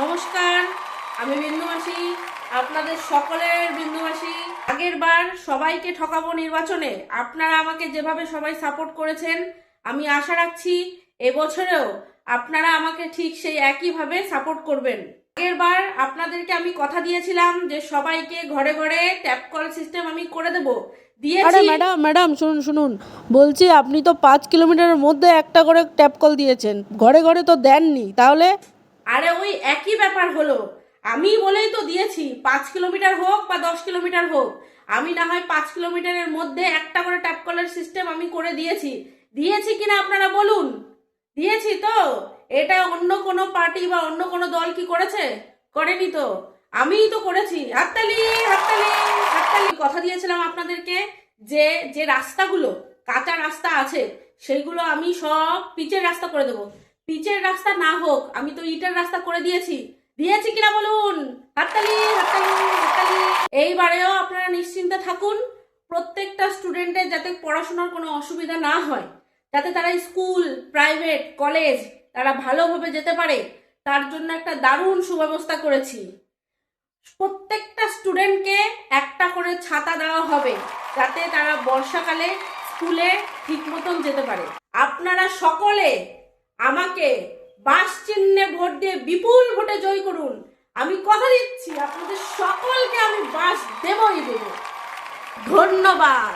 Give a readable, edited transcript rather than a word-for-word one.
নমস্কার, আমি বিন্দু মাসি, আপনাদের সকলের বিন্দু মাসি। আগের বার সবাইকে ঠকাবো নির্বাচনে আপনারা আমাকে যেভাবে সবাই সাপোর্ট করেছেন, আমি আশা রাখছি এবছরেও আপনারা আমাকে ঠিক সেই একইভাবে সাপোর্ট করবেন। আগের বার আপনাদেরকে আমি কথা দিয়েছিলাম যে সবাইকে ঘরে ঘরে ট্যাপ কল সিস্টেম আমি করে দেব। আরে ম্যাডাম শুনুন শুনুন, বলছি আপনি তো 5 কিলোমিটারের মধ্যে একটা করে ট্যাপ কল দিয়েছেন, ঘরে ঘরে তো দেননি, তাহলে? আরে ওই একই ব্যাপার হলো, আমি বলেই তো দিয়েছি। 5 কিলোমিটার হোক বা 10 কিলোমিটার হোক, আমি না হয় 5 কিলোমিটারের মধ্যে একটা করে ট্যাপ কলের সিস্টেম আমি করে দিয়েছি। দিয়েছি কিনা আপনারা বলুন, দিয়েছি তো? এটা অন্য কোনো পার্টি বা অন্য কোনো দল কি করেছে? করেনি তো, আমিই তো করেছি। হাততালি হাততালি হাততালি। কথা দিয়েছিলাম আপনাদেরকে যে যে রাস্তাগুলো কাঁচা রাস্তা আছে সেইগুলো আমি সব পিচের রাস্তা করে দেবো। পিচের রাস্তা না হোক, আমি তো ইটের রাস্তা করে দিয়েছি। দিয়েছি কিনা বলুন? হাততালি হাততালি হাততালি। এইবারেও আপনারা নিশ্চিন্তে থাকুন, প্রত্যেকটা স্টুডেন্টের যাতে পড়াশোনার কোনো অসুবিধা না হয়, যাতে তারা স্কুল, প্রাইভেট, কলেজ তারা ভালোভাবে যেতে পারে, তার জন্য একটা দারুণ সুব্যবস্থা করেছি। প্রত্যেকটা স্টুডেন্টকে একটা করে ছাতা দেওয়া হবে, যাতে তারা বর্ষাকালে স্কুলে ঠিক মতন যেতে পারে। আপনারা সকলে আমাকে বাস চিহ্নে ভোট দিয়ে বিপুল ভোটে জয় করুন। আমি কথা দিচ্ছি আপনাদের সকলকে আমি বাস দেবই দেব। ধন্যবাদ।